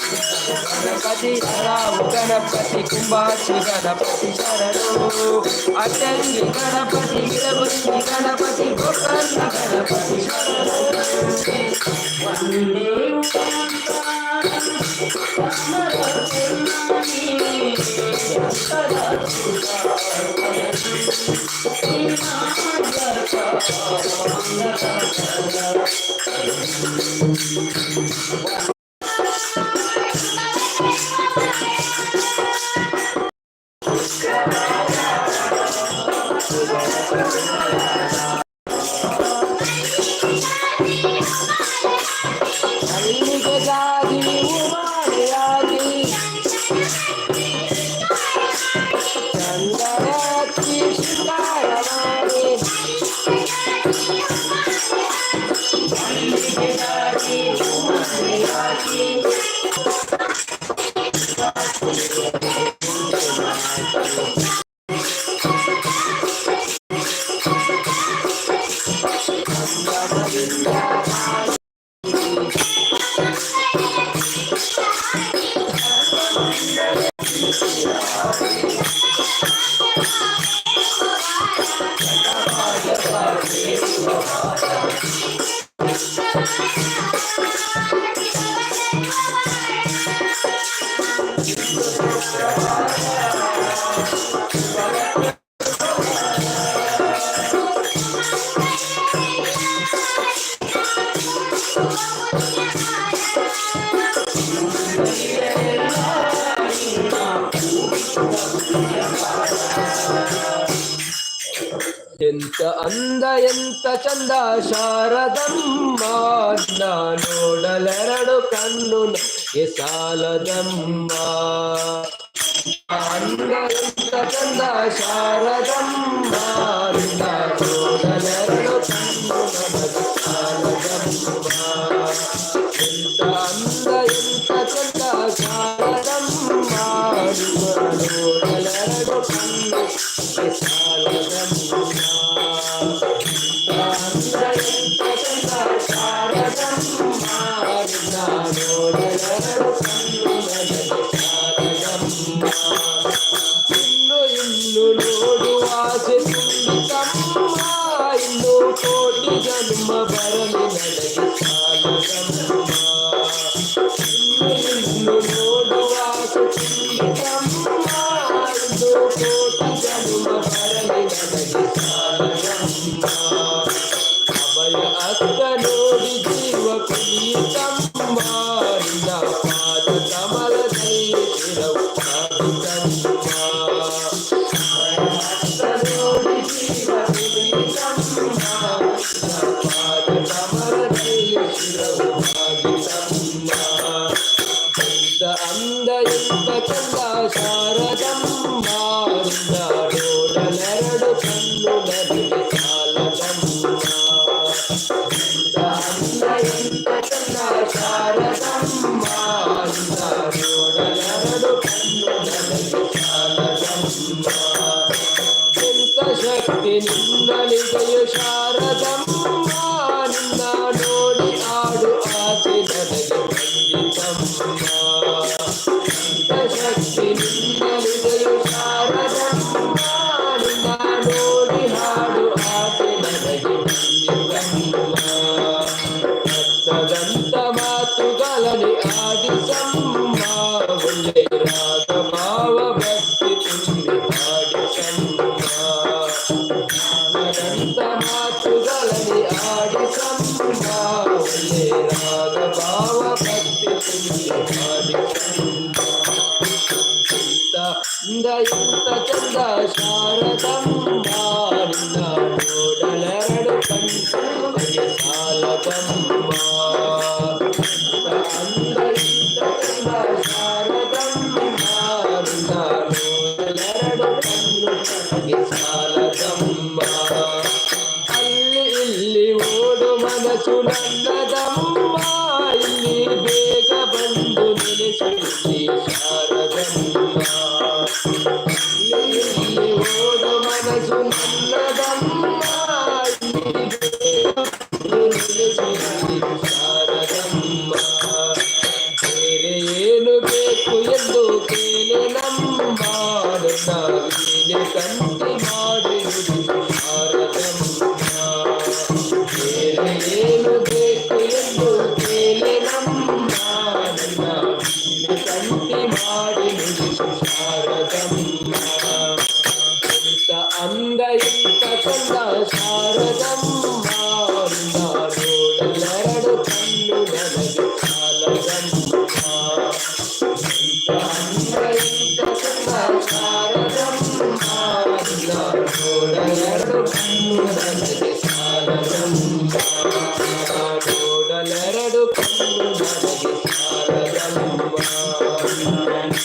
गणपति राव गणपति कुंभाची गणपति शरणो अटंगी गणपति गिरबुंदी गणपति गोकर्ण गणपति ಎಂತ ಅಂದ ಎಂತ ಚಂದ ಶಾರದಮ್ಮ ನೋಡಲೆರಡು ಕಣ್ಣು ನನಗೆ ಸಾಲದಮ್ಮ ಅಂದ ಎಂತ ಚಂದ ಶಾರದಮ್ಮ ನೋಡಲೆರಡು ಕಣ್ಣು ನನಗೆ ಸಾಲದಮ್ಮ ಎಂತ ಅಂದ ಎಂತ ಚಂದ ಶಾರದಮ್ಮ ನೋಡಲೆರಡು ಕಣ್ಣು ಸಾಲದಮ್ಮ ಇನ್ನು ನೋಡುವ ಆಸೆ ತುಂಬಿತಮ್ಮ ಇನ್ನು ಕೋಟಿ ಜನ್ಮ ಬರಲಿ ನನಗೆ ಸಾಲದಮ್ಮ ಇನ್ನು ನೋಡುವ ಆಸೆ ತುಂಬಿತಮ್ಮ ಇನ್ನು ಕೋಟಿ ಜನ್ಮ ಬರಲಿ ನನಗೆ ಸಾಲದಮ್ಮ ಅಭಯ ಅಕ್ಕ ನೋಡಿ ಜೀವ ಕುಳಿತಮ್ಮ ನಿನ್ನ ಪಾದ ಕಮಲದಲ್ಲಿ ಚಿರವು ಕಾದಿತಮ್ಮ ನೋಡಿ ಜೀವ ಕುಳಿತಮ್ಮ ನಿನ್ನ ಪಾದ ಕಮಲದಲ್ಲಿ ಚಿರವು ಕಾದಿತಮ್ಮ ಎಂತ ಅಂದ ಎಂತ ಚಂದ ಶಾರದಮ್ಮ ನಿನ್ನ ನೋಡಲೆರಡು ಕಣ್ಣು ನನಗೆ ಸಾಲದಮ್ಮ ಎಂತ ಚಂದ ಶಾರದಮ್ಮ ನಿನ್ನ ನೋಡಲೆರಡು ಕಣ್ಣು ನನಗೆ ಸಾಲದಮ್ಮ ಎಂತ ಶಕ್ತಿ ನಿನ್ನಲಿದೆಯು ಶಾರದ ರಕ್ತದಂತ ಮಾತುಗಳಲ್ಲಿ ಆಡಿಸಮ್ಮ ಒಳ್ಳೆ ರಾಗಭಾವ ಭಕ್ತಿ ತುಂಬಿ ಆಡಿಸಮ್ಮ ರಕ್ತದಂತ ಮಾತುಗಳಲ್ಲಿ ಆಡಿಸಮ್ಮ ಒಳ್ಳೆ ರಾಗಭಾವ ಭಕ್ತಿ ತುಂಬಿ ಆಡಿಸಮ್ಮ ಇಂತ ಚಂದ ಶಾರದಮ್ಮ ನಿನ್ನ ನೋಡಲೆರಡು ಕಣ್ಣುಗಳಿಗೆ ಸಾಲದಮ್ಮ ಇಂತ ಚಂದ ಶಾರದಮ್ಮ ನಿನ್ನ ನೋಡಲೆರಡು ಕಣ್ಣುಗಳಿಗೆ ಸಾಲದಮ್ಮ ಅಲ್ಲಿ ಇಲ್ಲಿ ಓಡು ಮನಸ್ಸು ನನ್ನದಮ್ಮ ಇಲ್ಲಿ ಬೇಗ ಬಂದು ನೆಲೆಸುತ್ತಿ ಶಾರದಮ್ಮ ಇಲ್ಲಿ ಓಡು ಮನಸ್ಸು ನನ್ನದಮ್ಮ ಇಲ್ಲಿ ಬೇಗ ಬಂದು ನೆಲೆಸುತ್ತಿ ಶಾರದಮ್ಮ ಬೇರೆ ಏನು ಬೇಕು ಎಂದು ಕೇಳಿ ನಮ್ಮ ನನ್ನ ವೀಣೆ ಕಂಠಿ ಮಾಡಿ ಶಾರದಮ್ಮ ಬೇರೆ ಏನು ಬೇಕು ಎಂದು ಕೇಳಿ ನಮ್ಮ ನನ್ನ ವೀಣೆ ಕಂಠಿ ಮಾಡಿ ಶಾರದಮ್ಮ ಇಂತ ಅಂದ ಇಂತ ಚಂದ ಶಾರದಮ್ಮ ನೋಡಲೆರಡು ಕಣ್ಣು ನನಗೆ ಸಾಲದಮ್ಮ ಇಂತ ಅಂದ ಇಂತ ಚಂದ ಶಾರದಮ್ಮ ನೋಡಲೆರಡು ಕಣ್ಣು ನನಗೆ ಸಾಲದಮ್ಮ ನೋಡಲೆರಡು ಕಣ್ಣು ನನಗೆ ಸಾಲದಮ್ಮ ನೋಡಲೆರಡು ಕಣ್ಣು ನನಗೆ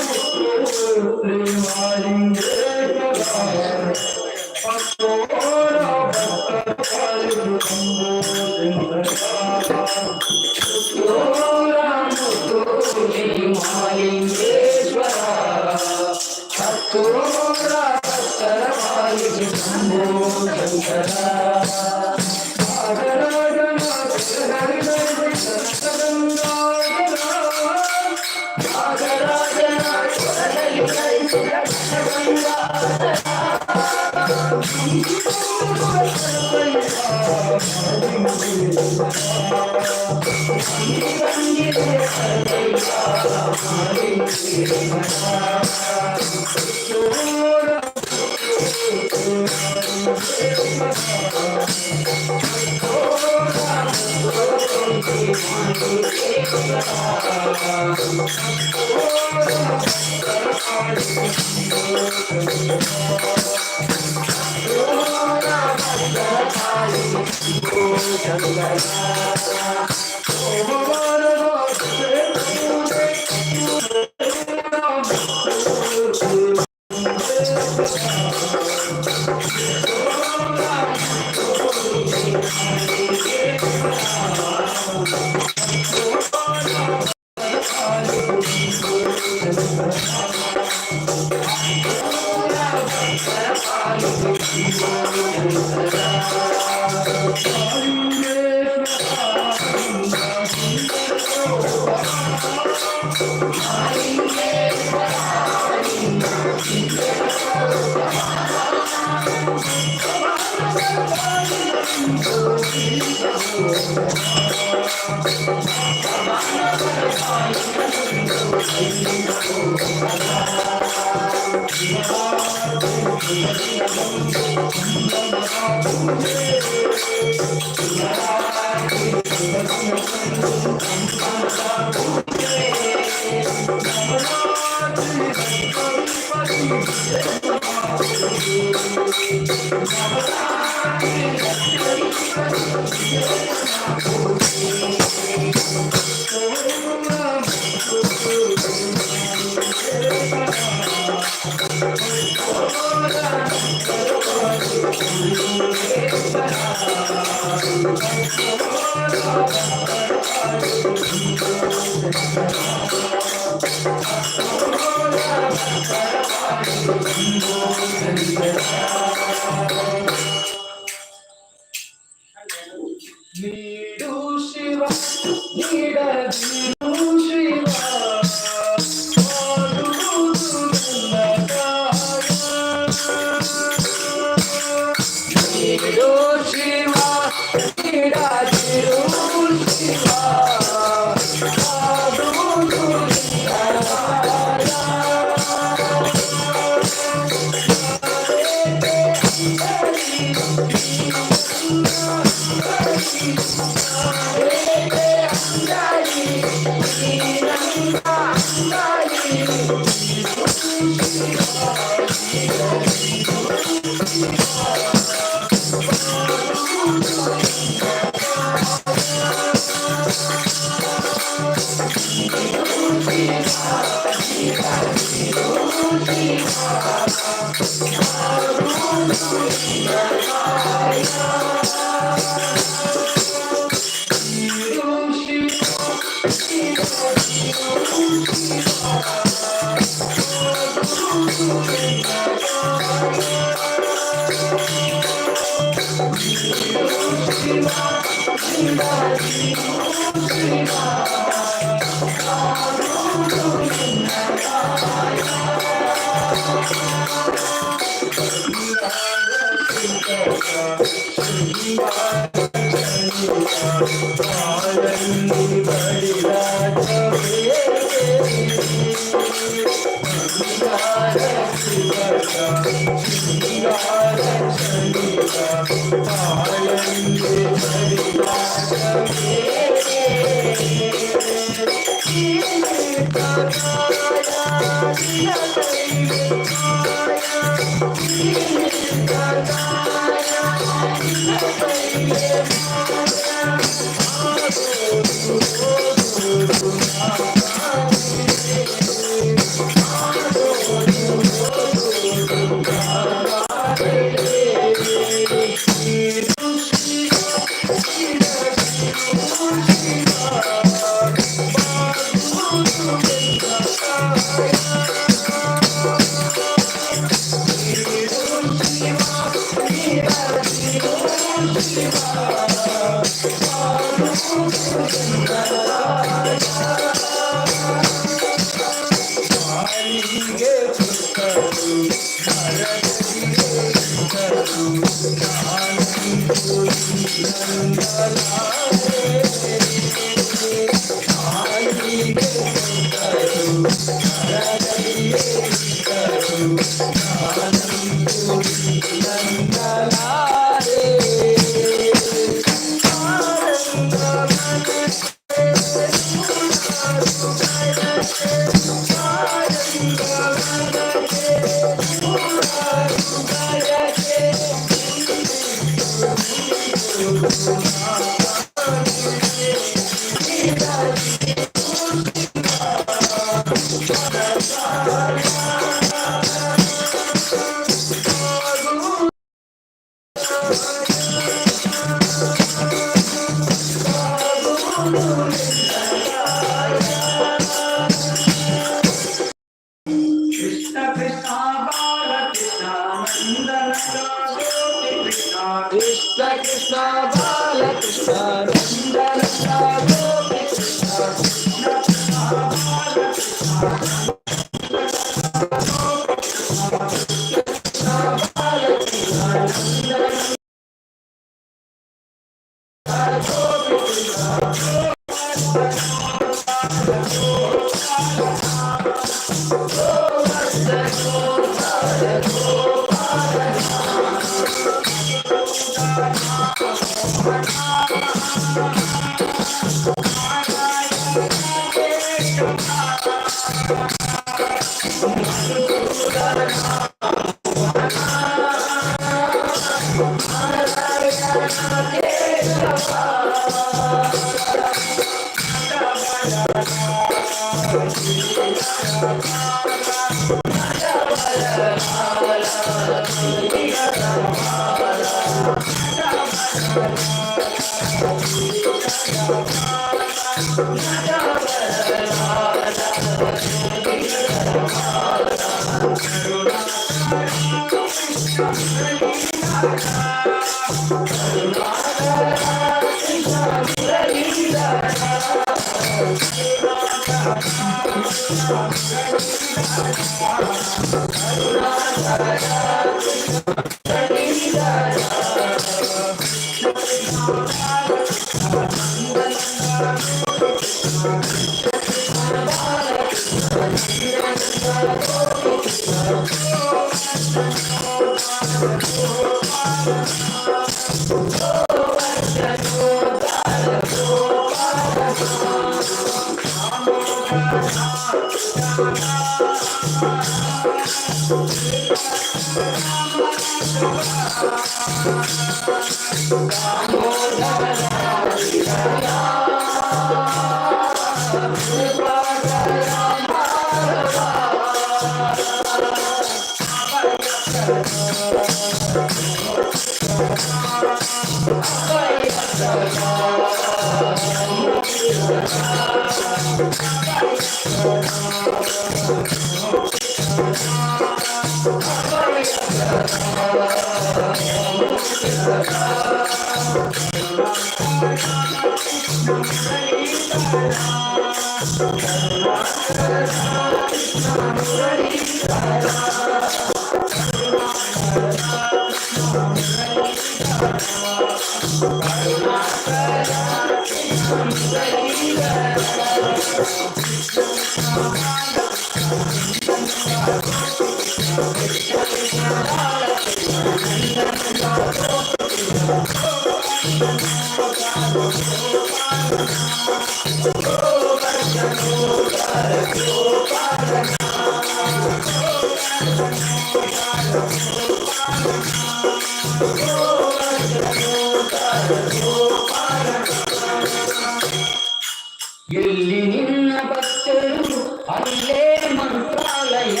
ಎಲ್ಲಿ ನಿನ್ನ ಭಕ್ತರು ಅಲ್ಲೇ ಮಂತ್ರಾಲಯ,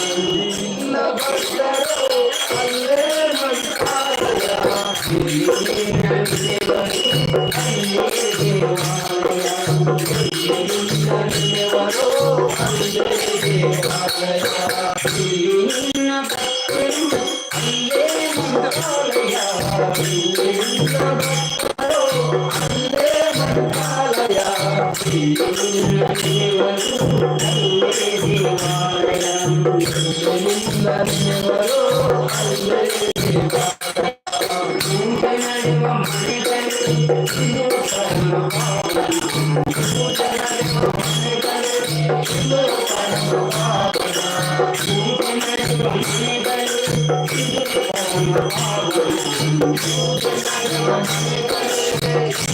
ನಿನ್ನ ಭಕ್ತರು ಅಲ್ಲೇ ಮಂತ್ರಾಲಯ, ಇಲ್ಲಿ ನಿನ್ನ ದೇವರು ಅಲ್ಲೇ ದೇವಾಲಯ, ಇಲ್ಲಿ ನಿನ್ನ ದೇವರು ಅಲ್ಲೇ ದೇವಾಲಯ, ಇಲ್ಲಿ ನಿನ್ನ ಭಕ್ತರು ಅಲ್ಲೇ ಮಂತ್ರಾಲಯ, ಇಲ್ಲಿ ನಿನ್ನ ಭಕ್ತರು ಅಲ್ಲೇ ಮಂತ್ರಾಲಯ, ಇಲ್ಲಿ ನಿನ್ನ ದೇವರು ಅಲ್ಲೇ ದೇವಾಲಯ, ಇಲ್ಲಿ ನಿನ್ನ ದೇವರು ಅಲ್ಲೇ ದೇವಾಲಯ. ಮುಂದೆ ನಡೆಯುವ ಮನೆಗಳಲ್ಲಿ ಇದು ಪರಮ ಪಾವನ, ಮುಂದೆ ನಡೆಯುವ ಮನೆಗಳಲ್ಲಿ ಇದು ಪರಮ ಪಾವನ, ಮುಂದೆ ನಡೆಯುವ ಮನೆಗಳಲ್ಲಿ ಇದು ಪರಮ ಪಾವನ, ಮುಂದೆ ನಡೆಯುವ ಮನೆಗಳಲ್ಲಿ